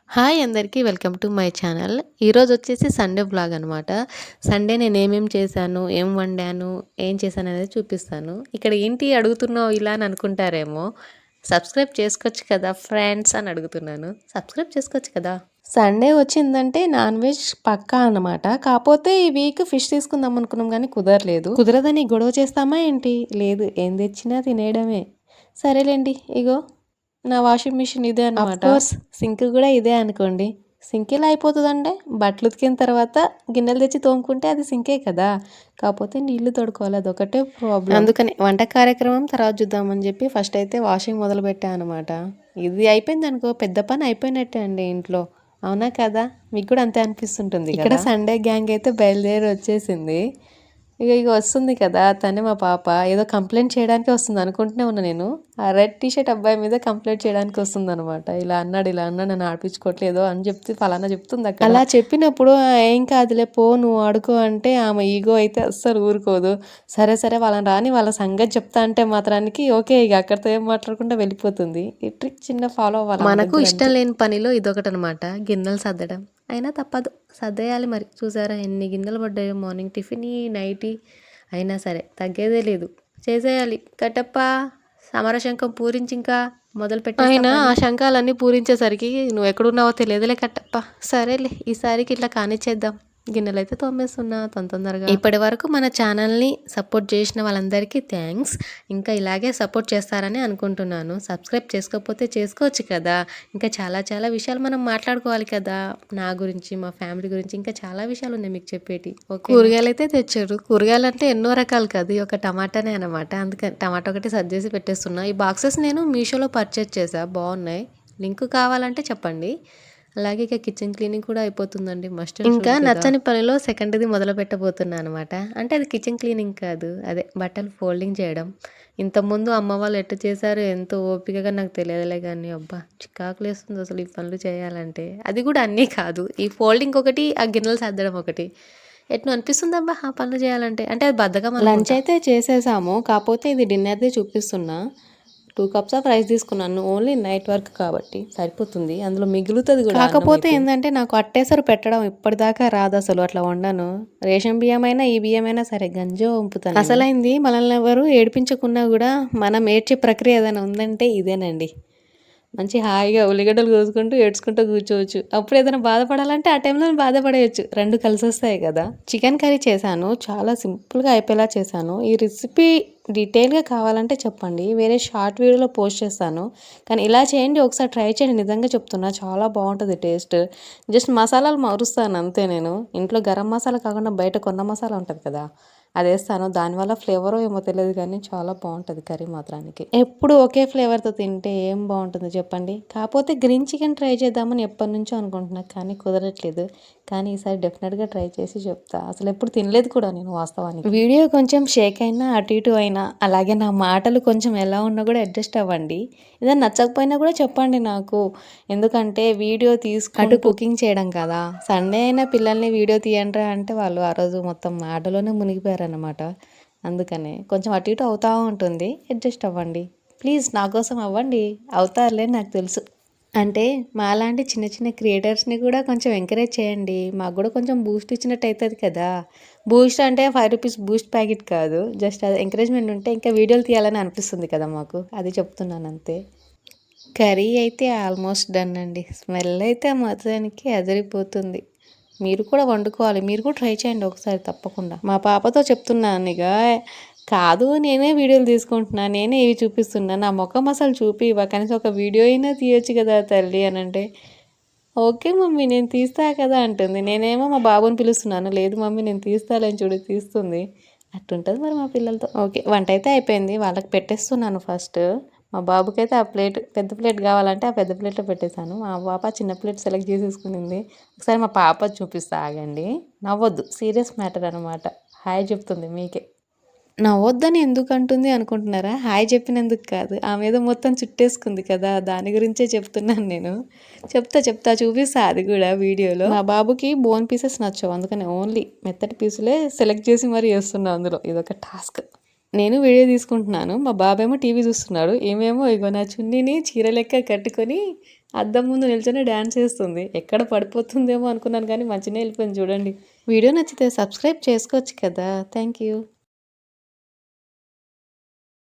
Hi అందరికీ welcome to my channel. ఈరోజు వచ్చేసి సండే వ్లాగ్ అనమాట. సండే నేను ఏమేమి చేశాను, ఏం వండాను, ఏం చేశాను అనేది చూపిస్తాను. ఇక్కడ ఏంటి అడుగుతున్నావు ఇలా అని అనుకుంటారేమో. సబ్స్క్రైబ్ చేసుకోవచ్చు కదా ఫ్రెండ్స్ అని అడుగుతున్నాను. సబ్స్క్రైబ్ చేసుకోవచ్చు కదా. సండే వచ్చిందంటే నాన్ వెజ్ పక్కా అన్నమాట. కాకపోతే ఈ వీక్ ఫిష్ తీసుకుందాం అనుకున్నాం కానీ కుదరలేదు. కుదరదని గొడవ చేస్తామా ఏంటి? లేదు, ఏం తెచ్చినా తినేయడమే. సరేలేండి, ఇగో నా వాషింగ్ మిషన్ ఇదే అనమాట. సింక్ కూడా ఇదే అనుకోండి. సింక్ ఎలా అయిపోతుందంటే బట్టలు ఉతికిన తర్వాత గిన్నెలు తెచ్చి తోముకుంటే అది సింకే కదా. కాకపోతే నీళ్లు తోడుకోవాలి, అదొకటే ప్రాబ్లం. అందుకని వంట కార్యక్రమం తర్వాత చూద్దామని చెప్పి ఫస్ట్ అయితే వాషింగ్ మొదలు పెట్టా అనమాట. ఇది అయిపోయింది అనుకో, పెద్ద పని అయిపోయినట్టే అండి ఇంట్లో. అవునా కదా, మీకు కూడా అంతే అనిపిస్తుంటుంది. ఇక్కడ సండే గ్యాంగ్ అయితే బయలుదేరి వచ్చేసింది. ఇక వస్తుంది కదా, తనే మా పాప. ఏదో కంప్లైంట్ చేయడానికి వస్తుంది అనుకుంటూనే ఉన్నా నేను. ఆ రెడ్ టీషర్ట్ అబ్బాయి మీద కంప్లైంట్ చేయడానికి వస్తుంది అనమాట. ఇలా అన్నాడు నన్ను ఆడిపించుకోవట్లేదు అని చెప్తే ఫలానా చెప్తుంది అక్కడ. అలా చెప్పినప్పుడు ఏం కాదులే పో నువ్వు ఆడుకో అంటే ఆమె ఈగో అయితే అస్సలు ఊరుకోదు. సరే సరే వాళ్ళని రాని వాళ్ళ సంగతి చెప్తా అంటే మాత్రానికి ఓకే, ఇక అక్కడితో ఏం మాట్లాడకుండా వెళ్ళిపోతుంది. ఈ ట్రిక్ చిన్న ఫాలో అవ్వాలి. మనకు ఇష్టం లేని పనిలో ఇదొకటి అనమాట, గిన్నెలు సర్దడం. అయినా తప్పదు, సర్దేయాలి మరి. చూసారా ఎన్ని గిన్నెలు పడ్డాయో, మార్నింగ్ టిఫిన్, నైటీ. అయినా సరే తగ్గేదే లేదు, చేసేయాలి. కట్టప్ప సమరశంఖం పూరించి ఇంకా మొదలు పెట్టి అయినా ఆ శంఖాలన్నీ పూరించేసరికి నువ్వు ఎక్కడున్నావో తెలియదులే కట్టప్ప. సరేలే, ఈసారికి ఇట్లా కానిచ్చేద్దాం. గిన్నెలు అయితే తోమేస్తున్నా తొందరగా. ఇప్పటి వరకు మన ఛానల్ని సపోర్ట్ చేసిన వాళ్ళందరికీ థ్యాంక్స్. ఇంకా ఇలాగే సపోర్ట్ చేస్తారని అనుకుంటున్నాను. సబ్స్క్రైబ్ చేసుకోకపోతే చేసుకోవచ్చు కదా. ఇంకా చాలా చాలా విషయాలు మనం మాట్లాడుకోవాలి కదా, నా గురించి, మా ఫ్యామిలీ గురించి, ఇంకా చాలా విషయాలు ఉన్నాయి మీకు చెప్పేటి. కూరగాయలు అయితే తెచ్చారు. కూరగాయలు అంటే ఎన్నో రకాలు కాదు, ఒక టమాటానే అనమాట. అందుకని టమాటా ఒకటి సర్జ్ చేసి పెట్టేస్తున్నా. ఈ బాక్సెస్ నేను మీషోలో పర్చేస్ చేసా, బాగున్నాయి. లింక్ కావాలంటే చెప్పండి. అలాగే ఇక కిచెన్ క్లీనింగ్ కూడా అయిపోతుందండి. మస్ట్ ఇంకా నచ్చని పనిలో సెకండ్ది మొదలు పెట్టబోతున్నా అనమాట. అంటే అది కిచెన్ క్లీనింగ్ కాదు, అదే బట్టలు ఫోల్డింగ్ చేయడం. ఇంతకుముందు అమ్మ వాళ్ళు ఎట్టు చేశారు, ఎంతో ఓపికగా నాకు తెలియదులే కానీ అబ్బా చికాకులు వేస్తుంది అసలు ఈ పనులు చేయాలంటే. అది కూడా అన్నీ కాదు, ఈ ఫోల్డింగ్ ఒకటి, ఆ గిన్నెలు సర్దడం ఒకటి. ఎట్లా అనిపిస్తుంది అబ్బా ఆ పనులు చేయాలంటే. అంటే అది బద్ధకం. లంచ్ అయితే చేసేసాము, కాకపోతే ఇది డిన్నర్ది చూపిస్తున్నా. 2 కప్స్ ఆఫ్ రైస్ తీసుకున్నాను, ఓన్లీ నైట్ వర్క్ కాబట్టి సరిపోతుంది. అందులో మిగులుతుంది కూడా. కాకపోతే ఏంటంటే నాకు అట్టేసరు పెట్టడం ఇప్పటిదాకా రాదు అసలు, అట్లా వండాను. రేషన్ బియ్యం అయినా ఈ బియ్యం అయినా సరే గంజో వంపుతాను. అసలైంది మనల్ని ఎవరు ఏడిపించకున్నా కూడా మనం ఏడ్చే ప్రక్రియ ఏదైనా ఉందంటే ఇదేనండి. మంచి హాయిగా ఉల్లిగడ్డలు కోసుకుంటూ ఏడ్చుకుంటూ కూర్చోవచ్చు. అప్పుడు ఏదైనా బాధపడాలంటే ఆ టైంలో బాధపడేయచ్చు, రెండు కలిసి వస్తాయి కదా. చికెన్ కర్రీ చేశాను, చాలా సింపుల్గా అయిపోయేలా చేశాను. ఈ రెసిపీ డీటెయిల్గా కావాలంటే చెప్పండి, వేరే షార్ట్ వీడియోలో పోస్ట్ చేస్తాను. కానీ ఇలా చేయండి, ఒకసారి ట్రై చేయండి, నిజంగా చెప్తున్నా చాలా బాగుంటుంది టేస్ట్. జస్ట్ మసాలాలు మారుస్తాను అంతే. నేను ఇంట్లో గరం మసాలా కాకుండా బయట కొన్న మసాలా ఉంటుంది కదా, అది వేస్తాను. దానివల్ల ఫ్లేవరో ఏమో తెలియదు కానీ చాలా బాగుంటుంది కర్రీ మాత్రానికి. ఎప్పుడు ఒకే ఫ్లేవర్తో తింటే ఏం బాగుంటుంది చెప్పండి. కాకపోతే గ్రీన్ చికెన్ ట్రై చేద్దామని ఎప్పటి నుంచో అనుకుంటున్నా కానీ కుదరట్లేదు. కానీ ఈసారి డెఫినెట్గా ట్రై చేసి చెప్తా. అసలు ఎప్పుడు తినలేదు కూడా నేను వాస్తవానికి. వీడియో కొంచెం షేక్ అయినా అటు ఇటు అయినా, అలాగే నా మాటలు కొంచెం ఎలా ఉన్నా కూడా అడ్జస్ట్ అవ్వండి. ఏదైనా నచ్చకపోయినా కూడా చెప్పండి నాకు. ఎందుకంటే వీడియో తీసుకుంటూ కుకింగ్ చేయడం కదా. సండే అయినా పిల్లల్ని వీడియో తీయండి అంటే వాళ్ళు ఆ రోజు మొత్తం ఆటలోనే మునిగిపోయారన్నమాట. అందుకనే కొంచెం అటు ఇటు అవుతూ ఉంటుంది, అడ్జస్ట్ అవ్వండి ప్లీజ్. నా కోసం అవ్వండి, అవుతారులే నాకు తెలుసు. అంటే మాలాంటి చిన్న చిన్న క్రియేటర్స్ని కూడా కొంచెం ఎంకరేజ్ చేయండి. మాకు కూడా కొంచెం బూస్ట్ ఇచ్చినట్టు అవుతుంది కదా. బూస్ట్ అంటే 5 రూపీస్ బూస్ట్ ప్యాకెట్ కాదు, జస్ట్ అది ఎంకరేజ్మెంట్ ఉంటే ఇంకా వీడియోలు తీయాలని అనిపిస్తుంది కదా మాకు, అది చెప్తున్నాను అంతే. కర్రీ అయితే ఆల్మోస్ట్ డన్ అండి. స్మెల్ అయితే మొత్తానికి అదిరిపోతుంది. మీరు కూడా వండుకోవాలి, మీరు కూడా ట్రై చేయండి ఒకసారి తప్పకుండా. మా పాపతో చెప్తున్నాను ఇక, కాదు నేనే వీడియోలు తీసుకుంటున్నా, నేనే ఇవి చూపిస్తున్నా, నా ముఖం అసలు చూపివా, కనీసం ఒక వీడియో అయినా తీయొచ్చు కదా తల్లి అని అంటే, ఓకే మమ్మీ నేను తీస్తా కదా అంటుంది. నేనేమో మా బాబుని పిలుస్తున్నాను, లేదు మమ్మీ నేను తీస్తాలేని చూడు తీస్తుంది. అట్టుంటుంది మరి మా పిల్లలతో. ఓకే, వంట అయితే అయిపోయింది, వాళ్ళకి పెట్టేస్తున్నాను ఫస్ట్. మా బాబుకి అయితే ఆ ప్లేట్, పెద్ద ప్లేట్ కావాలంటే ఆ పెద్ద ప్లేట్లో పెట్టేశాను. మా పాప చిన్న ప్లేట్ సెలెక్ట్ చేసేసుకునింది. ఒకసారి మా పాప చూపిస్తా ఆగండి, నవ్వొద్దు, సీరియస్ మ్యాటర్ అనమాట. హాయ్ చెప్తుంది మీకే. నవ్వొద్దని ఎందుకు అంటుంది అనుకుంటున్నారా? హాయ్ చెప్పినందుకు కాదు, ఆమె ఏదో మొత్తం చుట్టేసుకుంది కదా, దాని గురించే చెప్తున్నాను నేను. చెప్తా చూపిస్తా అది కూడా వీడియోలో. మా బాబుకి బోన్ పీసెస్ నచ్చవు, అందుకని ఓన్లీ మెత్తటి పీసులే సెలెక్ట్ చేసి మరీ వేస్తున్నా అందులో. ఇదొక టాస్క్. నేను వీడియో తీసుకుంటున్నాను. మా బాబేమో టీవీ చూస్తున్నాడు. ఈమేమో ఇగో నా చున్నీని చీర లెక్క కట్టుకొని అద్దం ముందు నిల్చొని డాన్స్ చేస్తుంది. ఎక్కడ పడిపోతుందేమో అనుకున్నాను కానీ మంచిగానే వెళ్ళిపోయింది చూడండి. వీడియో నచ్చితే సబ్స్క్రైబ్ చేసుకోవచ్చు కదా! Thank you.